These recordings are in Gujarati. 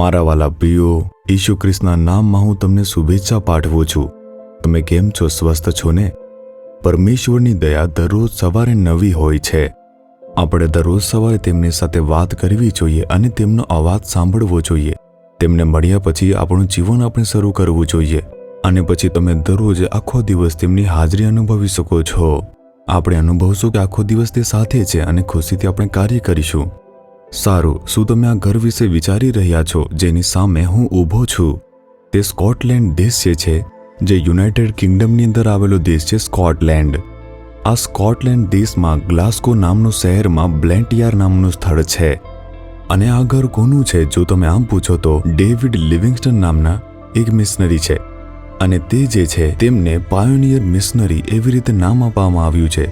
મારા વાલા પ્રિયો, ઈસુ ખ્રિસ્તના નામમાં હું તમને શુભેચ્છા પાઠવું છું. તમે કેમ છો? સ્વસ્થ છો ને? પરમેશ્વરની દયા દરરોજ સવારે નવી હોય છે. આપણે દરરોજ સવારે તેમની સાથે વાત કરવી જોઈએ અને તેમનો અવાજ સાંભળવો જોઈએ. તેમને મળ્યા પછી આપણું જીવન આપણે શરૂ કરવું જોઈએ અને પછી તમે દરરોજ આખો દિવસ તેમની હાજરી અનુભવી શકો છો. આપણે અનુભવશું કે આખો દિવસ તે સાથે છે અને ખુશીથી આપણે કાર્ય કરીશું. સારું, શું તમે આ ઘર વિશે વિચારી રહ્યા છો જેની સામે હું ઊભો છું? તે સ્કોટલેન્ડ દેશ છે જે યુનાઇટેડ કિંગડમની અંદર આવેલો દેશ છે. સ્કોટલેન્ડ. આ સ્કોટલેન્ડ દેશમાં ગ્લાસ્કો નામનું શહેરમાં બ્લેન્ટયાર નામનું સ્થળ છે. અને આ ઘર કોનું છે? જો તમે આમ પૂછો તો ડેવિડ લિવિંગસ્ટન નામના એક મિશનરી છે અને તે જે છે તેમને પાયોનિયર મિશનરી એવી રીતે નામ આપવામાં આવ્યું છે.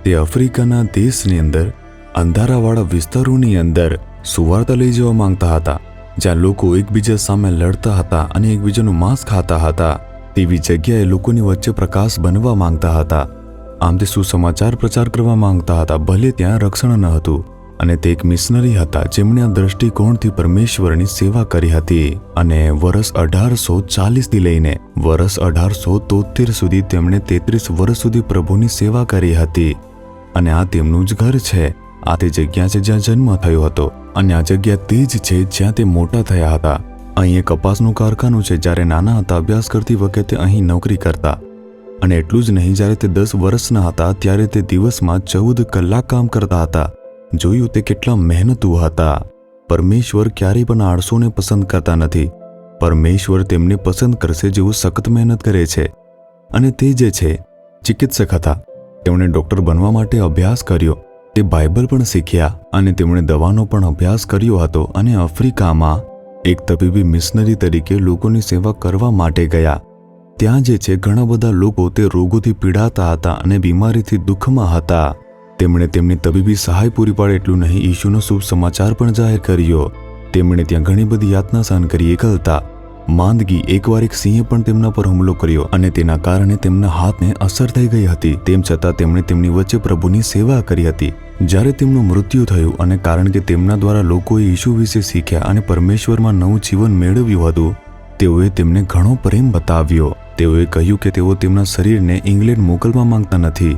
તે આફ્રિકાના દેશની અંદર અંધારાવાળા વિસ્તારોની અંદર સુવાર્તા લઈ જવા માંગતા હતા, જ્યાં લોકો એકબીજા સામે લડતા હતા અને એકબીજાનું માંસ ખાતા હતા. તેવી જગ્યાએ લોકોની વચ્ચે પ્રકાશ બનવા માંગતા હતા. આમ તે સુસમાચાર પ્રચાર કરવા માંગતા હતા, ભલે ત્યાં રક્ષણ ન હતું. અને તે એક મિશનરી હતા જેમણે આ દ્રષ્ટિકોણથી પરમેશ્વરની સેવા કરી હતી. અને વર્ષ 1840થી લઈને વર્ષ 1873 સુધી તેમણે 33 વર્ષ સુધી પ્રભુની સેવા કરી હતી. અને આ તેમનું જ ઘર છે. આ તે જગ્યા છે જ્યાં જન્મ થયો હતો અને આ જગ્યા તે જ છે જ્યાં તે મોટા થયા હતા. અહીં એક કપાસનું કારખાનું છે. જ્યારે નાના હતા અભ્યાસ કરતી વખતે અહીં નોકરી કરતા. અને એટલું જ નહીં, જ્યારે તે 10 વર્ષના હતા ત્યારે તે દિવસમાં 14 કલાક કામ કરતા હતા. જોયું તે કેટલા મહેનતુ હતા. પરમેશ્વર ક્યારેય પણ આળસુને પસંદ કરતા નથી. પરમેશ્વર તેમને પસંદ કરશે જેઓ સખત મહેનત કરે છે. અને તે જે છે ચિકિત્સક હતા. તેમણે ડૉક્ટર બનવા માટે અભ્યાસ કર્યો. તે બાઇબલ પણ શીખ્યા અને તેમણે દવાનો પણ અભ્યાસ કર્યો હતો. અને આફ્રિકામાં એક તબીબી મિશનરી તરીકે લોકોની સેવા કરવા માટે ગયા. ત્યાં જે છે ઘણા બધા લોકો તે રોગોથી પીડાતા હતા અને બીમારીથી દુઃખમાં હતા. તેમણે તેમની તબીબી સહાય પૂરી પાડે એટલું નહીં, ઈશુનો શુભ સમાચાર પણ જાહેર કર્યો. તેમણે ત્યાં ઘણી બધી યાતના સહન કરી, એકલતા, માંદગી. એકવાર એક સિંહે પણ તેમના પર હુમલો કર્યો અને તેના કારણે તેમના હાથને અસર થઈ ગઈ હતી. તેમ છતાં તેમણે તેમની વચ્ચે પ્રભુની સેવા કરી હતી. જ્યારે તેમનું મૃત્યુ થયું અને કારણ કે તેમના દ્વારા લોકોએ ઈશુ વિશે શીખ્યા અને પરમેશ્વરમાં નવું જીવન મેળવ્યું હતું, તેઓએ તેમને ઘણો પ્રેમ બતાવ્યો. તેઓએ કહ્યું કે તેઓ તેમના શરીરને ઇંગ્લેન્ડ મોકલવા માંગતા નથી.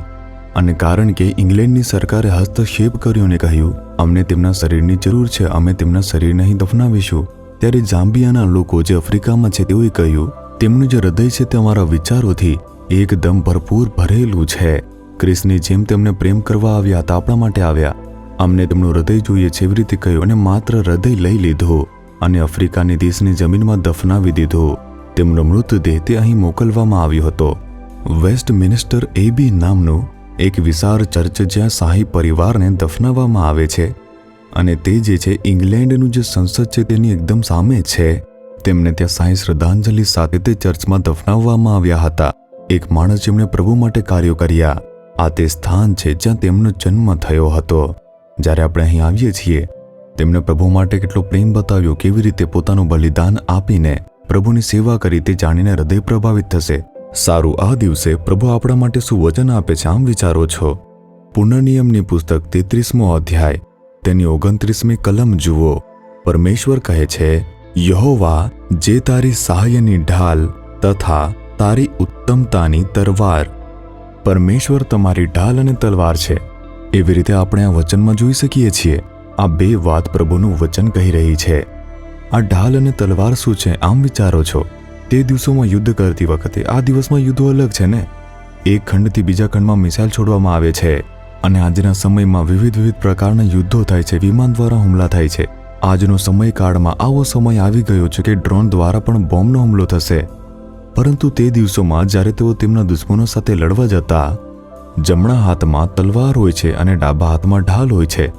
અને કારણ કે ઇંગ્લેન્ડની સરકારે હસ્તક્ષેપ કર્યો અને કહ્યું, અમને તેમના શરીરની જરૂર છે, અમે તેમના શરીરને અહીં દફનાવીશું. ત્યારે જામ્બિયાના લોકો જે આફ્રિકામાં છે તેઓએ કહ્યું, તેમનું જે હૃદય છે તે અમારા વિચારોથી એકદમ ભરપૂર ભરેલું છે. ક્રિસ્તની જેમ તેમને પ્રેમ કરવા આવ્યા હતા, આપણા માટે આવ્યા. અમને તેમનું હૃદય જોઈએ છે, એવી રીતે કહ્યું અને માત્ર હૃદય લઈ લીધું અને આફ્રિકાની દેશની જમીનમાં દફનાવી દીધું. તેમનો મૃતદેહ તે અહીં મોકલવામાં આવ્યો હતો. વેસ્ટમિનિસ્ટર એબી નામનું એક વિશાળ ચર્ચ જ્યાં શાહી પરિવારને દફનાવવામાં આવે છે. અને તે જે છે ઇંગ્લેન્ડનું જે સંસદ છે તેની એકદમ સામે છે. તેમને ત્યાં શાહી શ્રદ્ધાંજલિ સાથે તે ચર્ચમાં દફનાવવામાં આવ્યા હતા. એક માણસ જેમણે પ્રભુ માટે કાર્યો કર્યા. આ તે સ્થાન છે જ્યાં તેમનો જન્મ થયો હતો. જ્યારે આપણે અહીં આવીએ છીએ, તેમણે પ્રભુ માટે કેટલો પ્રેમ બતાવ્યો, કેવી રીતે પોતાનું બલિદાન આપીને પ્રભુની સેવા કરી, તે જાણીને હૃદય પ્રભાવિત થશે. સારું, આ દિવસે પ્રભુ આપણા માટે શું વચન આપે છે આમ વિચારો છો? પુનર્નિયમની પુસ્તક 33મો અધ્યાય તેની 29મી કલમ જુઓ. પરમેશ્વર કહે છે, યહોવા જે તારી સહાયની ઢાલ તથા તારી ઉત્તમતાની તલવાર. પરમેશ્વર તમારી ઢાલ અને તલવાર છે. એવી રીતે આપણે આ વચનમાં જોઈ શકીએ છીએ. આ બે વાત પ્રભુનું વચન કહી રહી છે. આ ઢાલ અને તલવાર શું છે આમ વિચારો છો? તે દિવસોમાં યુદ્ધ કરતી વખતે, આ દિવસમાં યુદ્ધો અલગ છે ને. એક ખંડથી બીજા ખંડમાં મિસાઇલ છોડવામાં આવે છે. અને આજના સમયમાં વિવિધ પ્રકારના યુદ્ધો થાય છે, વિમાન દ્વારા હુમલા થાય છે. આજનો સમયકાળમાં આવો સમય આવી ગયો છે કે ડ્રોન દ્વારા પણ બોમ્બનો હુમલો થશે. પરંતુ તે દિવસોમાં જ્યારે તેઓ તેમના દુશ્મનો સાથે લડવા જતા, જમણા હાથમાં તલવાર હોય છે અને ડાબા હાથમાં ઢાલ હોય છે.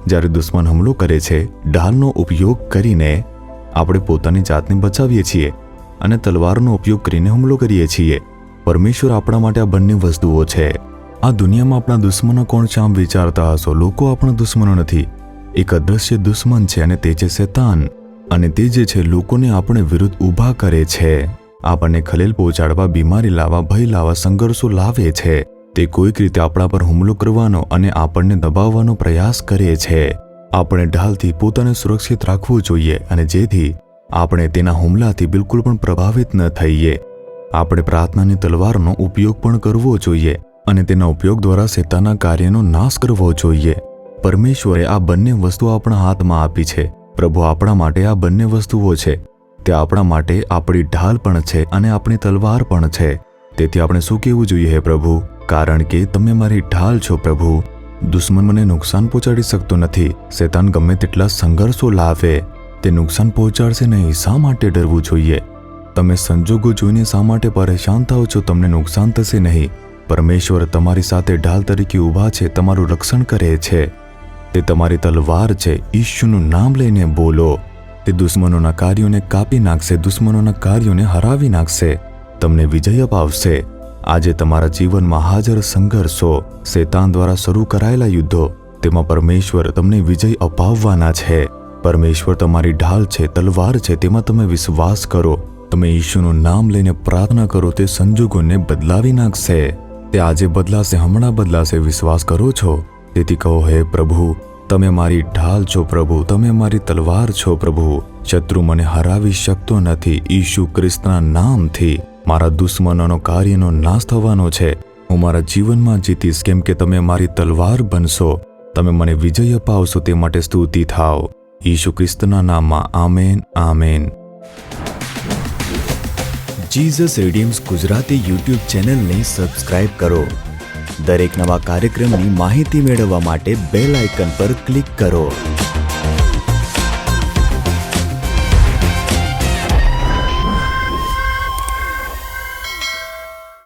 જ્યારે દુશ્મન હુમલો કરે છે, ઢાલનો ઉપયોગ કરીને આપણે પોતાની જાતને બચાવીએ છીએ અને તલવારનો ઉપયોગ કરીને હુમલો કરીએ છીએ. પરમેશ્વર આપણા માટે આ બંને વસ્તુઓ છે. આ દુનિયામાં આપણા દુશ્મનો કોણ છે આમ વિચારતા હશો? લોકો આપણા દુશ્મનો નથી. એક અદૃશ્ય દુશ્મન છે અને તે છે શૈતાન. અને તે જે છે લોકોને આપણે વિરુદ્ધ ઊભા કરે છે. આપણને ખલેલ પહોંચાડવા, બીમારી લાવવા, ભય લાવવા, સંઘર્ષો લાવે છે. તે કોઈક રીતે આપણા પર હુમલો કરવાનો અને આપણને દબાવવાનો પ્રયાસ કરે છે. આપણે ઢાલથી પોતાને સુરક્ષિત રાખવું જોઈએ અને જેથી આપણે તેના હુમલાથી બિલકુલ પણ પ્રભાવિત ન થઈએ. આપણે પ્રાર્થનાની તલવારનો ઉપયોગ પણ કરવો જોઈએ અને તેના ઉપયોગ દ્વારા શેતાનના કાર્યનો નાશ કરવો જોઈએ. પરમેશ્વરે આ બંને વસ્તુઓ આપણા હાથમાં આપી છે. પ્રભુ આપણા માટે આ બંને વસ્તુઓ છે. તે આપણા માટે આપણી ઢાલ પણ છે અને આપણી તલવાર પણ છે. તેથી આપણે શું કહેવું જોઈએ? હે પ્રભુ, કારણ કે તમે મારી ઢાલ છો પ્રભુ. દુશ્મન મને નુકસાન પહોંચાડી શકતો નથી. શેતાન ગમે તેટલા સંઘર્ષો લાવે, તે નુકસાન પહોંચાડશે નહીં. શા માટે ડરવું જોઈએ? તમે સંજોગો જોઈને શા માટે પરેશાન થાઓ છો? તમને નુકસાન થશે નહીં. પરમેશ્વર તમારી સાથે ઢાલ તરીકે ઊભા છે, તમારું રક્ષણ કરે છે. તે તમારી તલવાર છે. ઈશ્વરનું નામ લઈને બોલો. તે દુશ્મનોના કાર્યોને કાપી નાખશે, દુશ્મનોના કાર્યોને હરાવી નાખશે, તમને વિજય અપાવશે. આજે તમારા જીવનમાં હાજર સંઘર્ષો, શેતાન દ્વારા શરૂ કરાયેલા યુદ્ધો, તેમાં પરમેશ્વર તમને વિજય અપાવવાના છે. પરમેશ્વર તમારી ઢાલ છે, તલવાર છે. તેમાં તમે વિશ્વાસ કરો. તમે ઈશ્વરનું નામ લઈને પ્રાર્થના કરો. તે સંજોગોને બદલાવી નાખશે. તે આજે બદલાશે, હમણાં બદલાશે. વિશ્વાસ કરો છો? તેથી કહો, હે પ્રભુ, તમે મારી ઢાલ છો પ્રભુ, તમે મારી તલવાર છો પ્રભુ. શત્રુ મને હરાવી શકતો નથી. ઈસુ ખ્રિસ્તના નામથી મારા દુશ્મનોનો કાર્યનો નાશ થવાનો છે. હું મારા જીવનમાં જીતીશ, કેમ કે તમે મારી તલવાર બનશો. તમે મને વિજય અપાવશો. તે માટે સ્તુતિ થાઓ. ઈસુ ખ્રિસ્તના નામમાં amen, amen. Jesus redeems Gujarati YouTube ચેનલને સબસ્ક્રાઇબ કરો. દરેક નવા કાર્યક્રમની માહિતી મેળવવા માટે બેલ આઇકન પર ક્લિક કરો.